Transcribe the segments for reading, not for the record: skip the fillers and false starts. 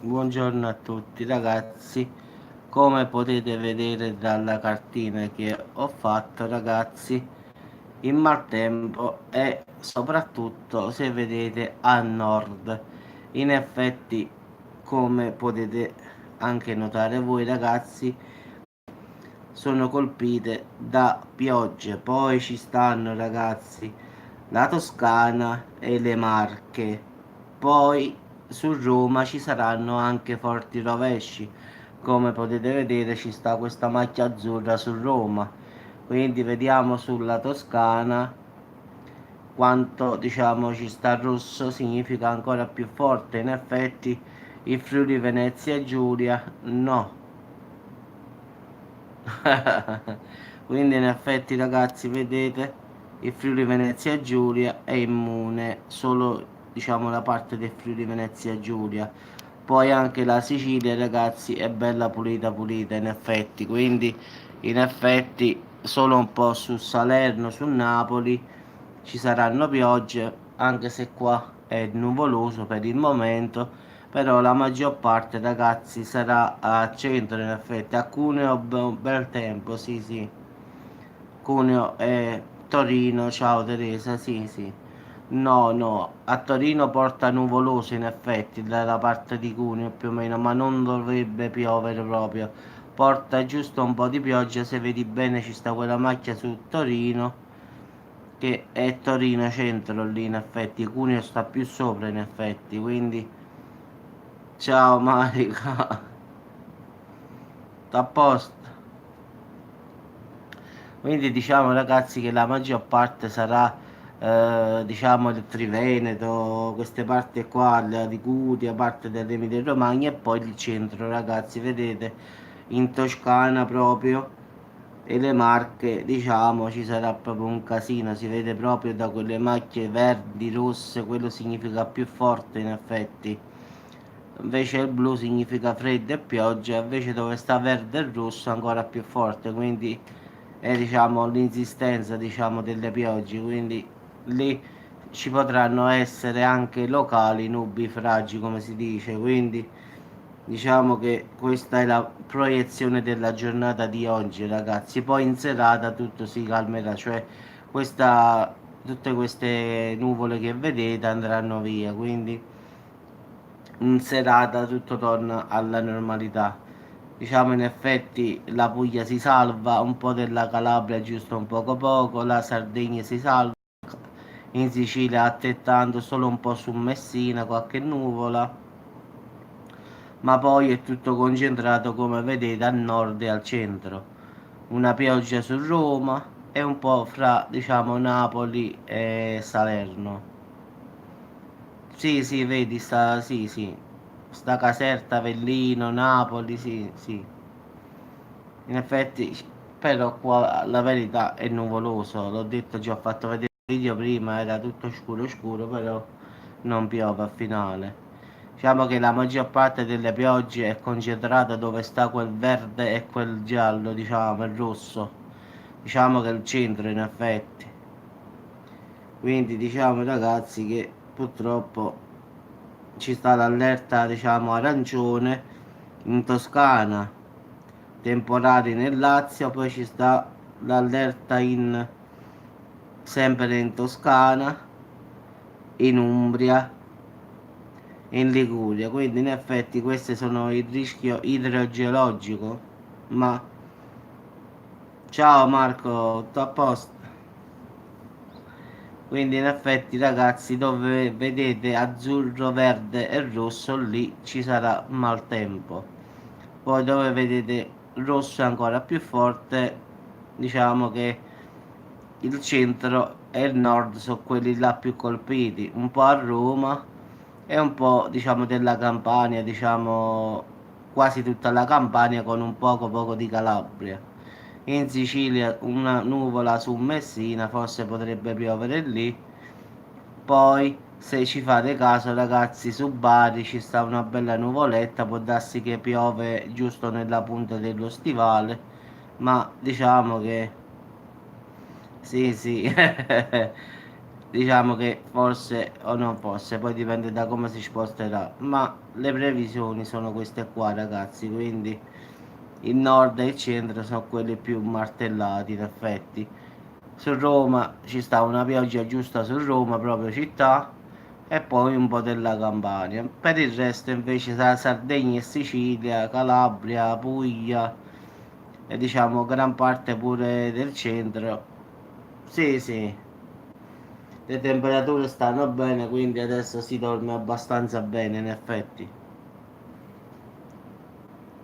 Buongiorno a tutti ragazzi, come potete vedere dalla cartina che ho fatto ragazzi, in maltempo e soprattutto se vedete a nord. In effetti, come potete anche notare voi ragazzi, sono colpite da piogge. Poi ci stanno ragazzi la Toscana e le Marche. Poi su Roma ci saranno anche forti rovesci. Come potete vedere ci sta questa macchia azzurra su Roma. Quindi vediamo sulla Toscana quanto diciamo ci sta rosso, significa ancora più forte. In effetti il Friuli Venezia Giulia no. Quindi in effetti ragazzi vedete il Friuli Venezia Giulia è immune solo diciamo la parte del Friuli Venezia Giulia. Poi anche la Sicilia ragazzi è bella pulita pulita in effetti, quindi in effetti solo un po' su Salerno, su Napoli ci saranno piogge, anche se qua è nuvoloso per il momento, però la maggior parte ragazzi sarà a centro in effetti, a Cuneo un bel tempo, sì sì, Cuneo e Torino, ciao Teresa, sì sì. No, no, a Torino porta nuvoloso in effetti dalla parte di Cuneo più o meno, ma non dovrebbe piovere proprio. Porta giusto un po' di pioggia, se vedi bene ci sta quella macchia su Torino, che è Torino centro lì in effetti, Cuneo sta più sopra in effetti, quindi ciao Marica, sta a posto. Quindi diciamo ragazzi che la maggior parte sarà diciamo il Triveneto, queste parti qua, la Liguria, parte dell'Emilia Romagna e poi il centro ragazzi, vedete in Toscana proprio e le Marche diciamo ci sarà proprio un casino, si vede proprio da quelle macchie verdi, rosse, quello significa più forte in effetti. Invece il blu significa freddo e pioggia, invece dove sta verde e rosso ancora più forte, quindi è diciamo l'insistenza diciamo delle piogge, quindi lì ci potranno essere anche locali nubifragi come si dice, quindi diciamo che questa è la proiezione della giornata di oggi ragazzi, poi in serata tutto si calmerà, cioè questa, tutte queste nuvole che vedete andranno via, quindi in serata tutto torna alla normalità. Diciamo in effetti la Puglia si salva, un po' della Calabria giusto un poco poco, la Sardegna si salva, in Sicilia attettando solo un po' su Messina, qualche nuvola, ma poi è tutto concentrato come vedete al nord e al centro. Una pioggia su Roma e un po' fra diciamo Napoli e Salerno. Sì, sì, vedi, sta, sì, sì, sta Caserta, Avellino, Napoli, sì, sì. In effetti, però qua la verità è nuvoloso, l'ho detto, già ho fatto vedere il video prima, era tutto scuro scuro, però non piove a finale. Diciamo che la maggior parte delle piogge è concentrata dove sta quel verde e quel giallo, diciamo, il rosso. Diciamo che è il centro in effetti. Quindi diciamo ragazzi che purtroppo ci sta l'allerta diciamo arancione in Toscana, temporali nel Lazio, poi ci sta l'allerta in sempre in Toscana, in Umbria e in Liguria, quindi in effetti questi sono il rischio idrogeologico. Ma ciao Marco, tutto a posto? Quindi in effetti ragazzi dove vedete azzurro, verde e rosso lì ci sarà maltempo. Poi dove vedete rosso è ancora più forte, diciamo che il centro e il nord sono quelli là più colpiti, un po' a Roma e un po' diciamo della Campania, diciamo quasi tutta la Campania con un poco di Calabria. In Sicilia una nuvola su Messina, forse potrebbe piovere lì. Poi se ci fate caso ragazzi su Bari ci sta una bella nuvoletta, può darsi che piove giusto nella punta dello stivale, ma diciamo che sì sì diciamo che forse o non forse, poi dipende da come si sposterà, ma le previsioni sono queste qua ragazzi, quindi il nord e il centro sono quelli più martellati in effetti. Su Roma ci sta una pioggia giusta su Roma, proprio città, e poi un po' della Campania. Per il resto invece sarà Sardegna e Sicilia, Calabria, Puglia e diciamo gran parte pure del centro. Sì, sì, le temperature stanno bene, quindi adesso si dorme abbastanza bene in effetti.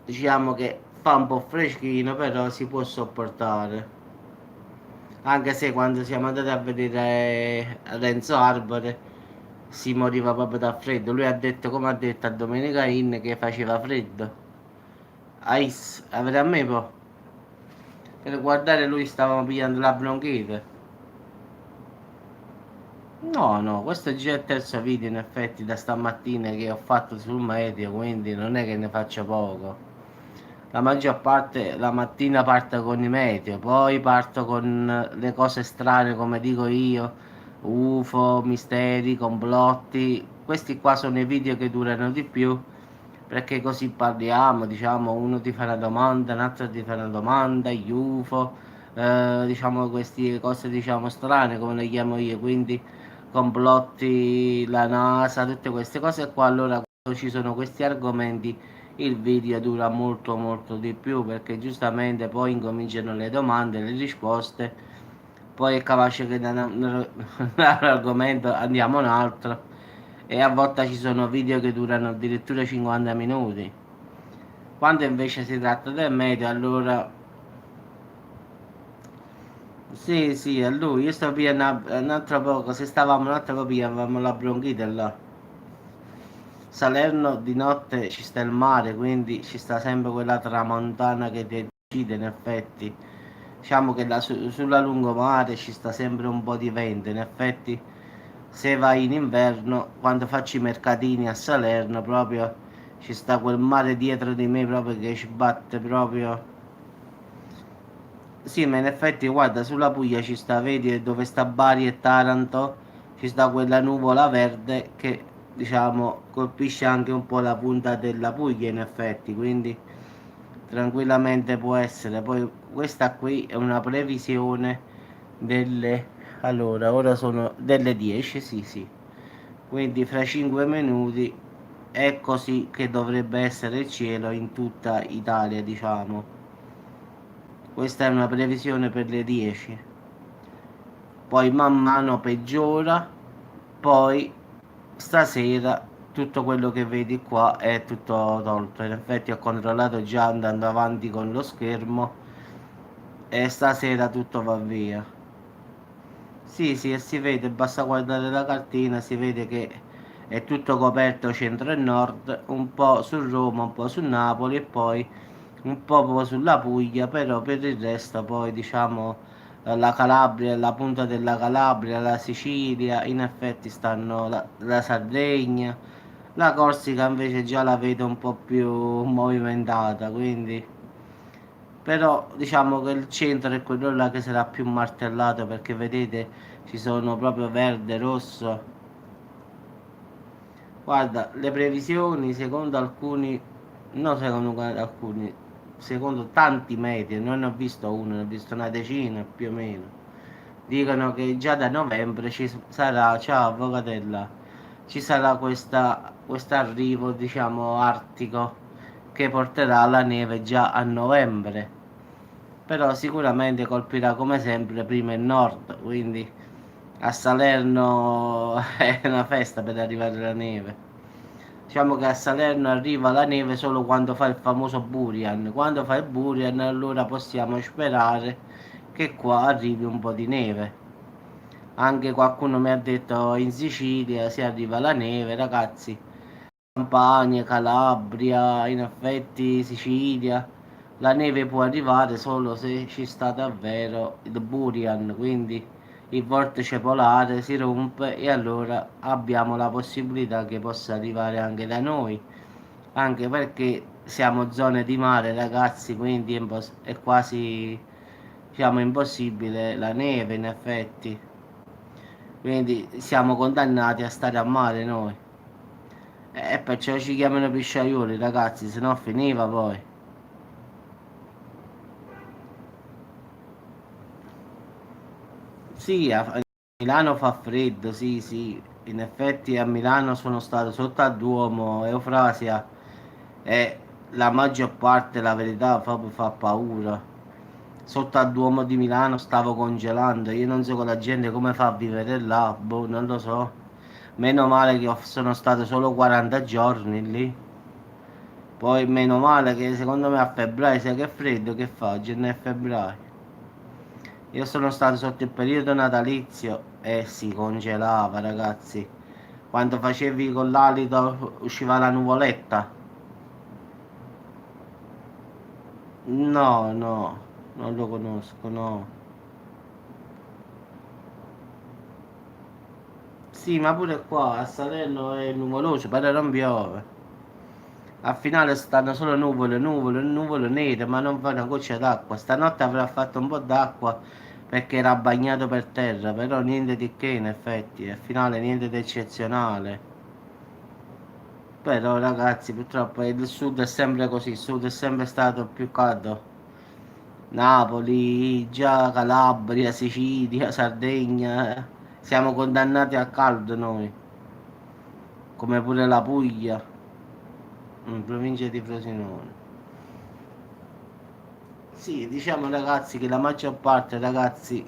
Diciamo che fa un po' freschino, però si può sopportare. Anche se quando siamo andati a vedere Renzo Arbore si moriva proprio da freddo. Lui ha detto, come ha detto a Domenica Inn, che faceva freddo. A me po'. Per guardare lui stava pigliando la bronchite. No, no, questo è già il terzo video in effetti da stamattina che ho fatto sul meteo, quindi non è che ne faccio poco. La maggior parte la mattina parto con i meteo, poi parto con le cose strane come dico io, UFO, misteri, complotti. Questi qua sono i video che durano di più perché così parliamo, diciamo, uno ti fa una domanda, un altro ti fa una domanda, gli UFO, diciamo queste cose diciamo strane come le chiamo io, quindi complotti, la NASA, tutte queste cose qua, allora quando ci sono questi argomenti il video dura molto molto di più perché giustamente poi incominciano le domande, le risposte, poi è capace che da un argomento andiamo a un altro e a volte ci sono video che durano addirittura 50 minuti. Quando invece si tratta del meteo, allora sì, sì, a lui, io sto via un altro poco, se stavamo un altro po' via, avevamo la bronchite là. Salerno di notte ci sta il mare, quindi ci sta sempre quella tramontana che ti decide in effetti. Diciamo che sulla lungomare ci sta sempre un po' di vento, in effetti se vai in inverno, quando faccio i mercatini a Salerno, proprio ci sta quel mare dietro di me proprio che ci batte proprio. Sì, ma in effetti guarda, sulla Puglia ci sta, vedi dove sta Bari e Taranto, ci sta quella nuvola verde che diciamo colpisce anche un po' la punta della Puglia in effetti, quindi tranquillamente può essere. Poi questa qui è una previsione delle... Allora, ora sono delle 10, sì, sì. Quindi fra 5 minuti è così che dovrebbe essere il cielo in tutta Italia, diciamo. Questa è una previsione per le 10. Poi man mano peggiora, poi stasera tutto quello che vedi qua è tutto tolto. In effetti ho controllato già andando avanti con lo schermo e stasera tutto va via. Sì, sì, e si vede, basta guardare la cartina, si vede che è tutto coperto centro e nord, un po' su Roma, un po' su Napoli e poi un po' sulla Puglia, però per il resto poi diciamo la Calabria, la punta della Calabria, la Sicilia, in effetti stanno la Sardegna, la Corsica invece già la vedo un po' più movimentata, quindi però diciamo che il centro è quello là che sarà più martellato perché vedete ci sono proprio verde, rosso. Guarda, le previsioni secondo alcuni, non secondo alcuni, secondo tanti media, non ne ho visto uno, ne ho visto una decina più o meno. Dicono che già da novembre ci sarà, ciao avvocatella, ci sarà questo arrivo, diciamo, artico che porterà la neve già a novembre. Però sicuramente colpirà come sempre prima il nord, quindi a Salerno è una festa per arrivare la neve. Diciamo che a Salerno arriva la neve solo quando fa il famoso Burian. Quando fa il Burian allora possiamo sperare che qua arrivi un po' di neve. Anche qualcuno mi ha detto in Sicilia si arriva la neve, ragazzi. Campania, Calabria, in effetti Sicilia. La neve può arrivare solo se ci sta davvero il Burian, quindi il vortice polare si rompe e allora abbiamo la possibilità che possa arrivare anche da noi, anche perché siamo zone di mare ragazzi, quindi è quasi diciamo impossibile la neve in effetti. Quindi siamo condannati a stare a mare noi. E perciò ci chiamano pisciaioli, ragazzi, se no finiva poi. Sì, a Milano fa freddo, sì, sì. In effetti a Milano sono stato sotto al Duomo, Eufrasia, e la maggior parte, la verità, proprio fa paura. Sotto al Duomo di Milano stavo congelando, io non so con la gente come fa a vivere là, boh, non lo so. Meno male che sono stato solo 40 giorni lì. Poi meno male che secondo me a febbraio, sai che freddo che fa, gennaio e febbraio. Io sono stato sotto il periodo natalizio e si congelava, ragazzi. Quando facevi con l'alito usciva la nuvoletta. No, no, non lo conosco, no. Sì, ma pure qua a Salerno è nuvoloso, però non piove. Al finale stanno solo nuvole, nuvole, nuvole nere, ma non fa una goccia d'acqua. Stanotte avrà fatto un po' d'acqua perché era bagnato per terra, però niente di che in effetti. Al finale niente di eccezionale. Però ragazzi, purtroppo il sud è sempre così, il sud è sempre stato più caldo. Napoli, già Calabria, Sicilia, Sardegna, siamo condannati al caldo noi, come pure la Puglia, in provincia di Frosinone. Sì, diciamo ragazzi che la maggior parte, ragazzi,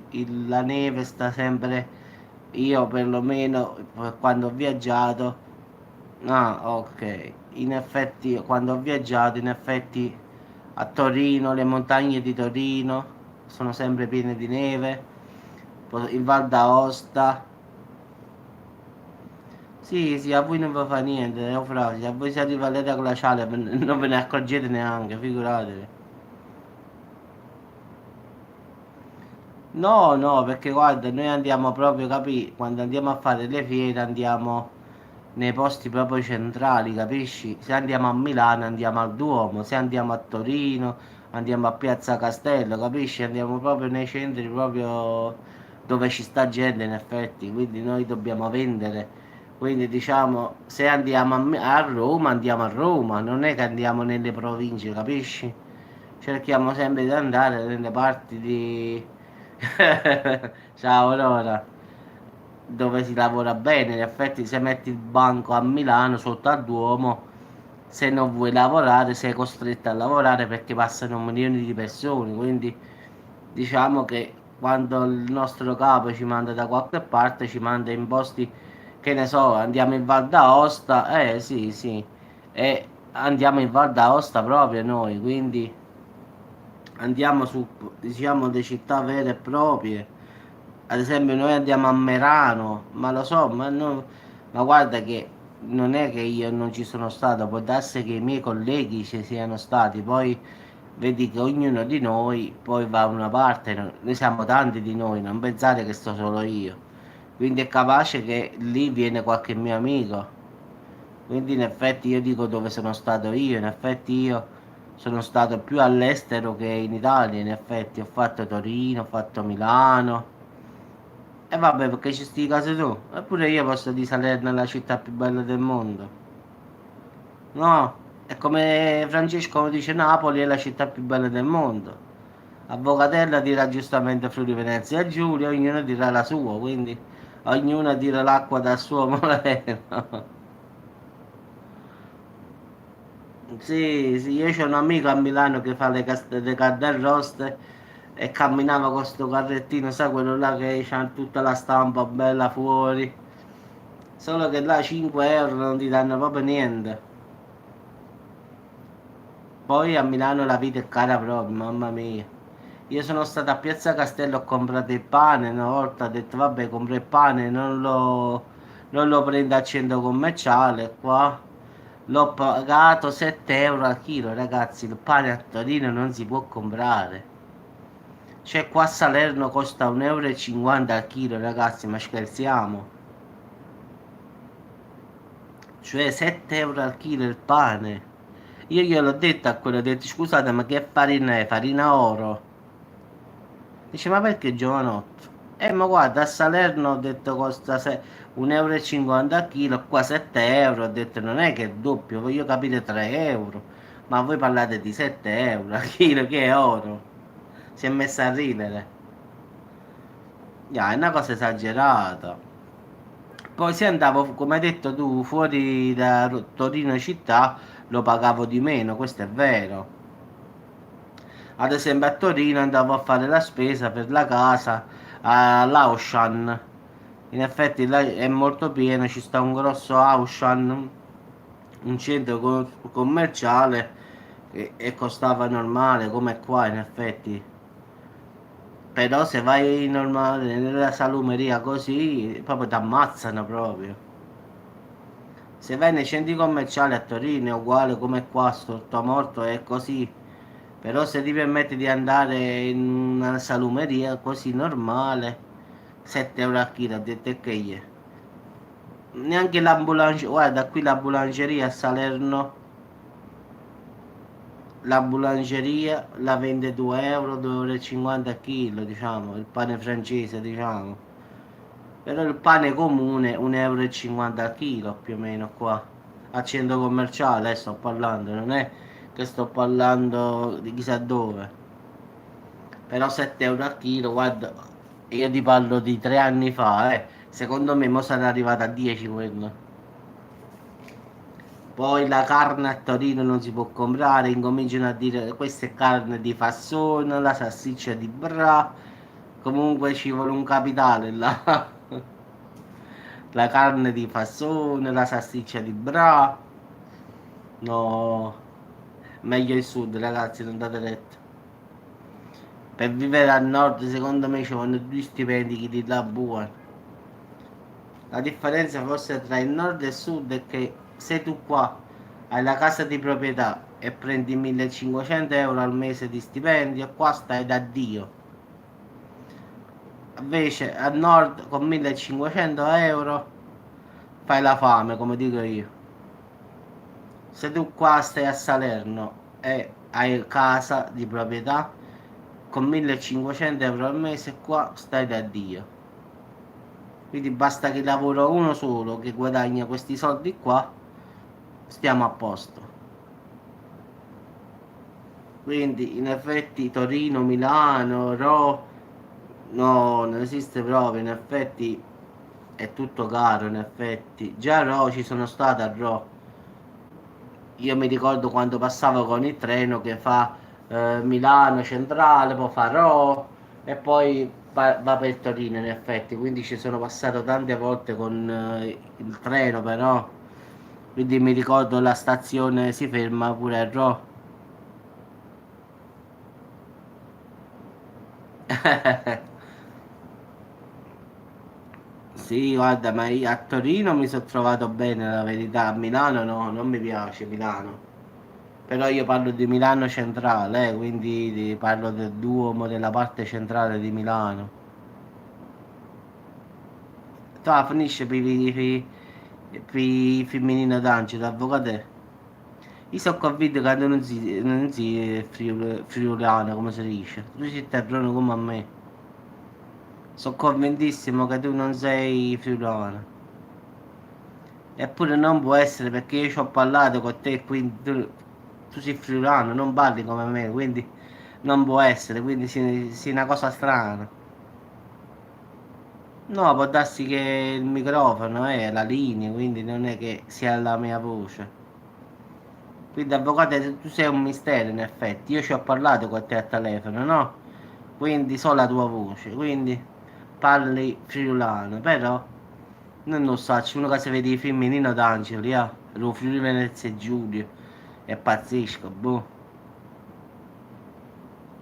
la neve sta sempre, io perlomeno quando ho viaggiato, ah ok, in effetti quando ho viaggiato, in effetti a Torino, le montagne di Torino sono sempre piene di neve, il Val d'Aosta, sì sì, a voi non vi fa niente, frasi, a voi siete in valletta glaciale, non ve ne accorgete neanche, figuratevi. No, no, perché guarda, noi andiamo proprio, capì? Quando andiamo a fare le fiere andiamo nei posti proprio centrali, capisci? Se andiamo a Milano andiamo al Duomo, se andiamo a Torino andiamo a Piazza Castello, capisci? Andiamo proprio nei centri, proprio dove ci sta gente in effetti, quindi noi dobbiamo vendere. Quindi diciamo, se andiamo a Roma andiamo a Roma, non è che andiamo nelle province, capisci? Cerchiamo sempre di andare nelle parti di ciao Aurora, dove si lavora bene. In effetti, se metti il banco a Milano sotto al Duomo, se non vuoi lavorare, sei costretto a lavorare perché passano milioni di persone. Quindi, diciamo che quando il nostro capo ci manda da qualche parte, ci manda in posti che ne so, andiamo in Val d'Aosta, sì, sì, e andiamo in Val d'Aosta proprio noi, quindi andiamo su, diciamo, le città vere e proprie. Ad esempio noi andiamo a Merano, ma lo so, ma guarda che non è che io non ci sono stato, può darsi che i miei colleghi ci siano stati, poi vedi che ognuno di noi poi va a una parte, noi siamo tanti di noi, non pensate che sto solo io. Quindi è capace che lì viene qualche mio amico. Quindi in effetti io dico dove sono stato io, in effetti io sono stato più all'estero che in Italia, in effetti ho fatto Torino, ho fatto Milano. E vabbè, perché ci sti casi tu? Eppure io posso di Salerno è la città più bella del mondo. No, è come Francesco dice Napoli è la città più bella del mondo. Avvocatella dirà giustamente Friuli Venezia Giulia, ognuno dirà la sua, quindi ognuno dirà l'acqua dal suo mulino. Sì, sì, io c'ho un amico a Milano che fa le cadde arroste e camminava con sto carrettino, sai quello là che c'ha tutta la stampa bella fuori. Solo che là 5 euro non ti danno proprio niente. Poi a Milano la vita è cara proprio, mamma mia. Io sono stato a Piazza Castello, ho comprato il pane, una volta ho detto vabbè compro il pane, non lo prendo al centro commerciale qua. L'ho pagato 7 euro al chilo, ragazzi, il pane a Torino non si può comprare. Cioè qua a Salerno costa 1,50 euro al chilo, ragazzi, ma scherziamo? Cioè 7 euro al chilo il pane. Io gliel'ho detto a quello, ho detto scusate ma che farina è? Farina oro? Dice ma perché giovanotto? Ma guarda, a Salerno ho detto costa 1,50 euro a chilo, qua 7 euro, ho detto non è che è doppio, voglio capire 3 euro, ma voi parlate di 7 euro a chilo, che è oro, si è messa a ridere, è una cosa esagerata. Poi se andavo, come hai detto tu, fuori da Torino città, lo pagavo di meno, questo è vero. Ad esempio a Torino andavo a fare la spesa per la casa all'Auchan. In effetti là è molto pieno, ci sta un grosso Auchan, un centro commerciale e costava normale come qua in effetti. Però se vai normale nella salumeria così, proprio ti ammazzano proprio. Se vai nei centri commerciali a Torino è uguale come qua, sotto morto è così. Però se ti permetti di andare in una salumeria così normale, 7 euro a chilo, ho detto che gli è. Neanche l'ambulanceria, guarda qui la boulangeria a Salerno, la boulangeria la vende 2 euro, 2,50 euro a chilo, diciamo, il pane francese, diciamo. Però il pane comune 1,50 euro a chilo più o meno qua. A centro commerciale sto parlando, non è che sto parlando di chissà dove. Però 7 euro a chilo, guarda, io ti parlo di 3 anni fa, eh. Secondo me mo sarà arrivata a 10 quello. Poi la carne a Torino non si può comprare, incominciano a dire questa è carne di fassone, la salsiccia di bra. Comunque ci vuole un capitale là. La carne di fassone, la salsiccia di bra. No, meglio il sud, ragazzi, non date retta. Per vivere al nord, secondo me, ci vogliono due stipendi che ti dà buono. La differenza forse tra il nord e il sud è che se tu qua hai la casa di proprietà e prendi 1500 euro al mese di stipendio, qua stai da Dio. Invece al nord con 1500 euro fai la fame, come dico io. Se tu qua stai a Salerno e hai casa di proprietà, con 1500 euro al mese qua stai da Dio. Quindi basta che lavora uno solo che guadagna questi soldi qua, stiamo a posto. Quindi in effetti Torino, Milano, no, non esiste proprio, in effetti è tutto caro, in effetti. Già a ci sono stato a io mi ricordo quando passavo con il treno che fa Milano Centrale, poi fa e poi va per Torino in effetti, quindi ci sono passato tante volte con il treno però, quindi mi ricordo la stazione si ferma pure a Sì, guarda, ma io a Torino mi sono trovato bene, la verità. A Milano no, non mi piace Milano. Però io parlo di Milano centrale, quindi parlo del Duomo della parte centrale di Milano. Tu finisce per femminino d'Angelo, avvocato. Io sono convinto che tu non si friulano, come si dice. Tu sei terreno come a me. Sono convintissimo che tu non sei friulano. Eppure non può essere perché io ci ho parlato con te, quindi tu sei friulano, non parli come me, quindi non può essere, quindi sia una cosa strana. No, può darsi che il microfono è la linea, quindi non è che sia la mia voce. Quindi avvocato, tu sei un mistero in effetti, io ci ho parlato con te a telefono, no? Quindi so la tua voce, quindi parli friulano, però non lo so, c'è uno che si vede i film Nino D'Angeli, lo Friuli Venezia Giulio, è pazzesco, boh.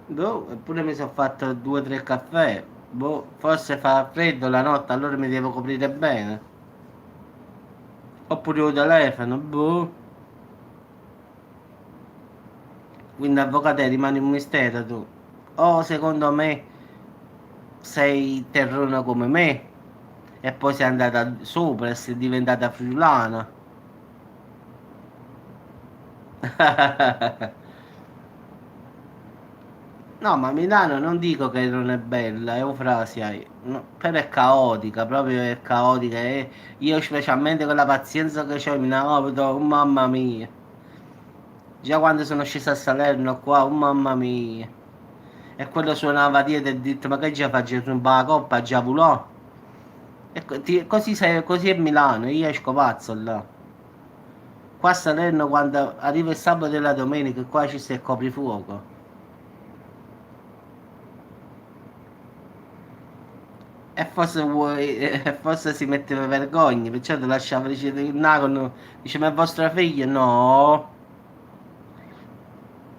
Boh, eppure mi sono fatto 2 o 3 caffè, boh, forse fa freddo la notte, allora mi devo coprire bene. Oppure il telefono, boh. Quindi avvocato rimane un mistero tu. O secondo me sei terrona come me e poi sei andata sopra e sei diventata friulana. No, ma Milano non dico che non è bella, è Eufrasia, però è caotica, proprio è caotica. E io specialmente con la pazienza che ho in auto, oh, mamma mia. Già quando sono sceso a Salerno qua, oh mamma mia. E quello suonava dietro e ho detto, ma che già faccio un po' la coppa, già volò. E così, così è Milano, io esco pazzo là. Qua a Salerno quando arriva il sabato e la domenica, qua ci sta il coprifuoco. E forse vuoi, forse si metteva vergogna, perciò ti lasciava dicere il nacono, dice ma è vostra figlia? No.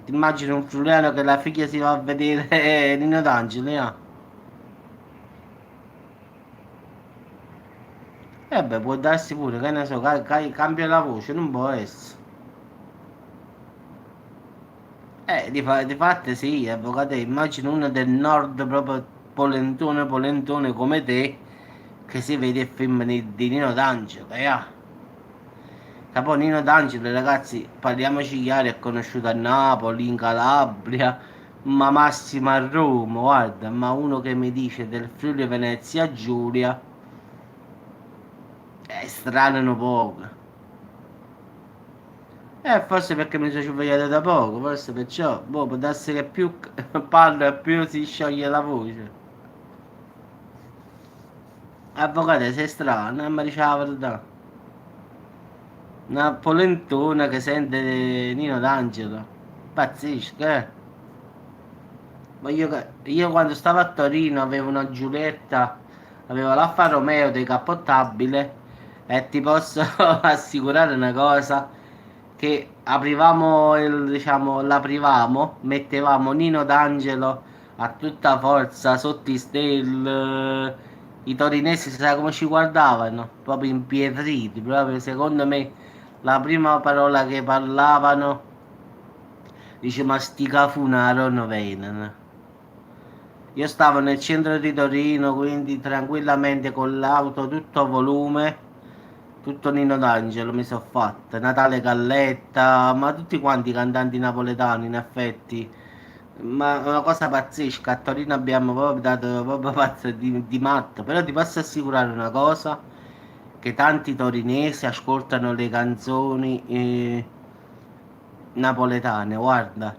Ti immagini un friulano che la figlia si va a vedere Nino D'Angelo, eh? E beh, può darsi pure, che ne so, cambia la voce, non può essere. Di fatto sì, avvocato, immagino uno del nord proprio polentone, polentone come te, che si vede il film di Nino D'Angelo, Capo Nino D'Angelo, ragazzi, parliamoci chiaro, è conosciuto a Napoli, in Calabria, ma massimo a Roma, guarda, ma uno che mi dice del Friuli Venezia Giulia, è strano un poco. Forse perché mi sono svegliato da poco, forse perciò, boh, può darsi che più parlo e più si scioglie la voce. Avvocato, sei strano, mi dice la verità. Una polentona che sente Nino D'Angelo. Pazzesco, eh? Ma io quando stavo a Torino avevo una Giulietta, avevo l'Alfa Romeo decappottabile e ti posso assicurare una cosa, che aprivamo, diciamo, l'aprivamo, mettevamo Nino D'Angelo a tutta forza sotto i torinesi, sai come ci guardavano? Proprio impietriti, proprio secondo me la prima parola che parlavano dice ma sti cafunaro non vengono. Io stavo nel centro di Torino, quindi tranquillamente con l'auto tutto volume, tutto Nino D'Angelo mi sono fatta, Natale Galletta, ma tutti quanti i cantanti napoletani in effetti. Ma è una cosa pazzesca, a Torino abbiamo proprio dato proprio pazzo di matto, però ti posso assicurare una cosa, che tanti torinesi ascoltano le canzoni napoletane, guarda.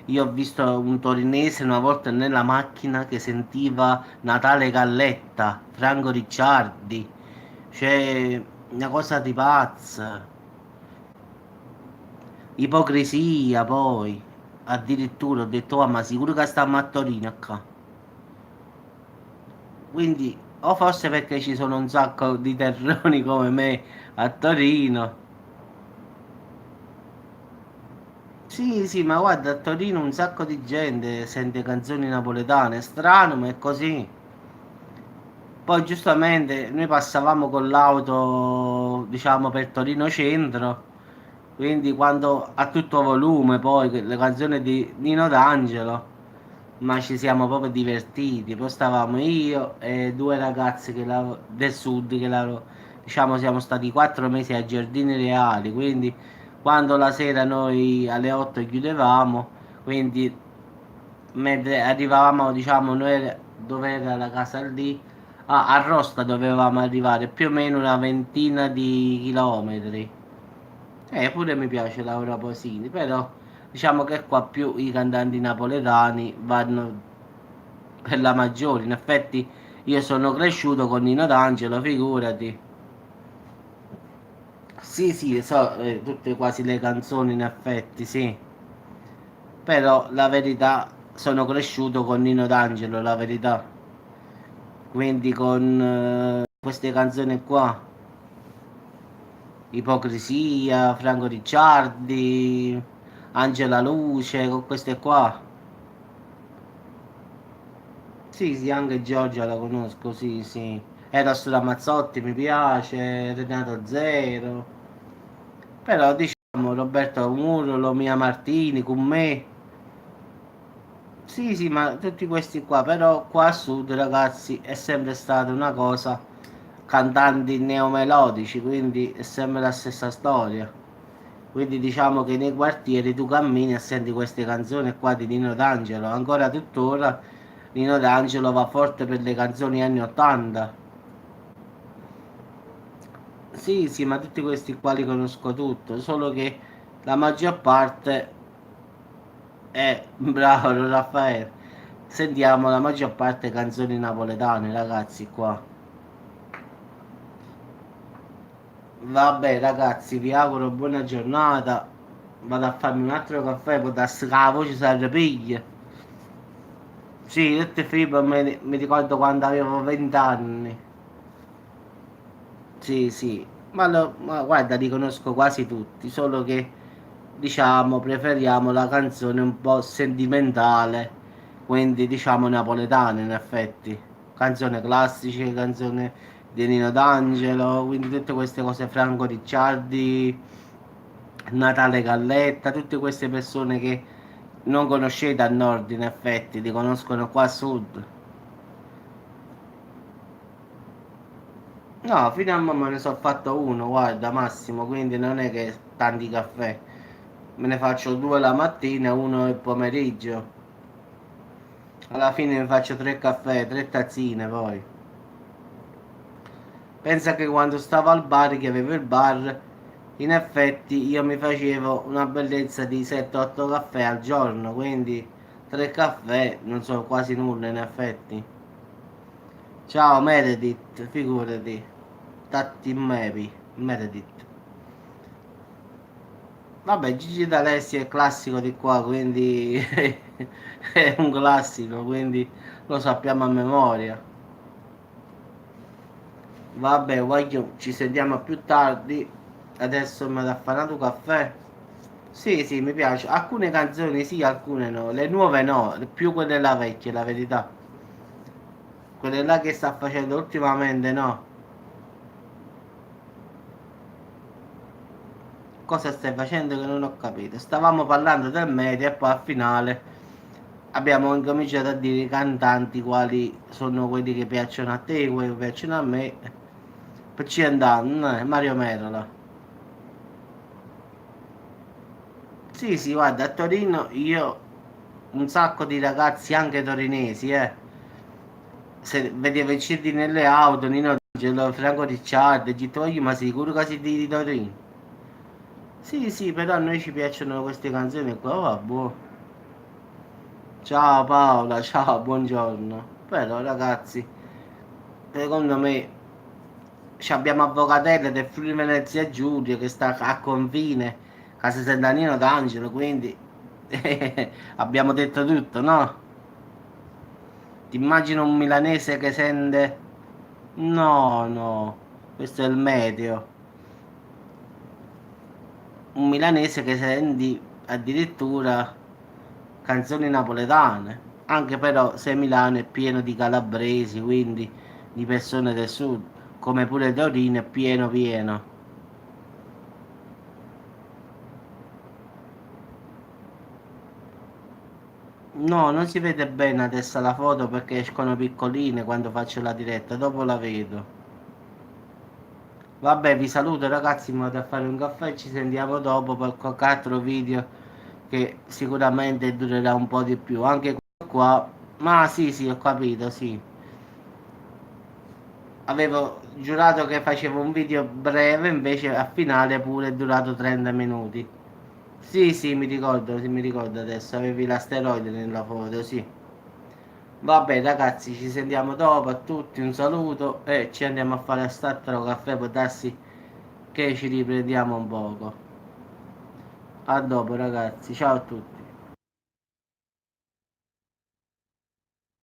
Io ho visto un torinese una volta nella macchina che sentiva Natale Galletta, Franco Ricciardi, cioè una cosa di pazza, ipocrisia poi, addirittura ho detto, "Oh, ma sicuro che stiamo a Torino qua." Quindi, o forse perché ci sono un sacco di terroni come me a Torino. Sì, sì, ma guarda, a Torino un sacco di gente sente canzoni napoletane, è strano, ma è così. Poi giustamente noi passavamo con l'auto, diciamo, per Torino Centro, quindi quando a tutto volume poi le canzoni di Nino D'Angelo, ma ci siamo proprio divertiti. Poi stavamo io e due ragazzi del sud diciamo, siamo stati 4 mesi ai Giardini Reali, quindi quando la sera noi alle 8 chiudevamo, quindi mentre arrivavamo, diciamo, dove era la casa lì, a Rosta dovevamo arrivare più o meno una ventina di chilometri. Pure mi piace Laura Pausini, però diciamo che qua più i cantanti napoletani vanno per la maggiore. In effetti io sono cresciuto con Nino D'Angelo, figurati. Sì, sì, so tutte quasi le canzoni in effetti, sì. Però la verità, sono cresciuto con Nino D'Angelo, la verità. Quindi con queste canzoni qua, Ipocrisia, Franco Ricciardi, Angela Luce, con queste qua. Sì, sì, anche Giorgia la conosco, sì, sì. Eros Ramazzotti mi piace, Renato Zero. Però diciamo Roberto Murolo, Mia Martini, con me. Sì, sì, ma tutti questi qua, però qua a sud, ragazzi, è sempre stata una cosa, cantanti neomelodici, quindi è sempre la stessa storia. Quindi diciamo che nei quartieri tu cammini e senti queste canzoni qua di Nino D'Angelo. Ancora tuttora Nino D'Angelo va forte per le canzoni anni 80. Sì, sì, ma tutti questi qua li conosco tutto, solo che la maggior parte è bravo Raffaele. Sentiamo la maggior parte canzoni napoletane, ragazzi, qua. Vabbè, ragazzi, vi auguro buona giornata. Vado a farmi un altro caffè, può darsi che la voce si arrepiglia. Sì, tutte fibre mi ricordo quando avevo 20 anni. Sì, sì, ma guarda, li conosco quasi tutti, solo che diciamo preferiamo la canzone un po' sentimentale, quindi diciamo napoletana in effetti. Canzone classiche, canzone di Nino D'Angelo, quindi tutte queste cose, Franco Ricciardi, Natale Galletta, tutte queste persone che non conoscete a nord in effetti, li conoscono qua a sud. No, fino a mo me ne sono fatto uno, guarda, massimo, quindi non è che tanti caffè. Me ne faccio due la mattina e uno il pomeriggio. Alla fine mi faccio tre caffè, tre tazzine poi. Pensa che quando stavo al bar, che avevo il bar, in effetti io mi facevo una bellezza di 7-8 caffè al giorno, quindi tre caffè non sono quasi nulla in effetti. Ciao Meredith, figurati. Tatti Meredith. Vabbè, Gigi D'Alessi è classico di qua, quindi è un classico, quindi lo sappiamo a memoria. Vabbè, voglio, ci sentiamo più tardi. Adesso mi vado a fare un altro caffè. Sì, sì, mi piace. Alcune canzoni sì, alcune no. Le nuove no, più quelle là vecchie, la verità. Quelle là che sta facendo ultimamente no. Cosa stai facendo che non ho capito? Stavamo parlando del media e poi al finale abbiamo incominciato a dire i cantanti quali sono quelli che piacciono a te, quelli che piacciono a me. Per ci andare, Mario Merola. Sì, sì, guarda, a Torino io un sacco di ragazzi anche torinesi, se vedevo i CD nelle auto, Nino Angelo, Franco Ricciardi, dico, ma sicuro che si di Torino? Sì, sì, però a noi ci piacciono queste canzoni qua, vabbè. Ciao Paola, ciao, buongiorno. Però ragazzi, secondo me ci abbiamo Avvocatelle del Friuli Venezia Giulia che sta a confine, casa Sant'Anino d'Angelo, quindi abbiamo detto tutto, no? Ti immagino un milanese che sente... No, no, questo è il meteo. Un milanese che senti addirittura canzoni napoletane. Anche però se Milano è pieno di calabresi, quindi di persone del sud, come pure Torino è pieno pieno. No, non si vede bene adesso la foto perché escono piccoline quando faccio la diretta, dopo la vedo. Vabbè, vi saluto ragazzi, mi vado a fare un caffè e ci sentiamo dopo per qualche altro video che sicuramente durerà un po' di più. Anche qua, ma sì, sì, ho capito, sì. Avevo giurato che facevo un video breve, invece a finale pure è durato 30 minuti. Sì, sì, mi ricordo adesso, avevi l'asteroide nella foto, sì. Vabbè ragazzi, ci sentiamo dopo, a tutti un saluto e ci andiamo a fare a st'altro caffè, può darsi che ci riprendiamo un poco. A dopo ragazzi, ciao a tutti.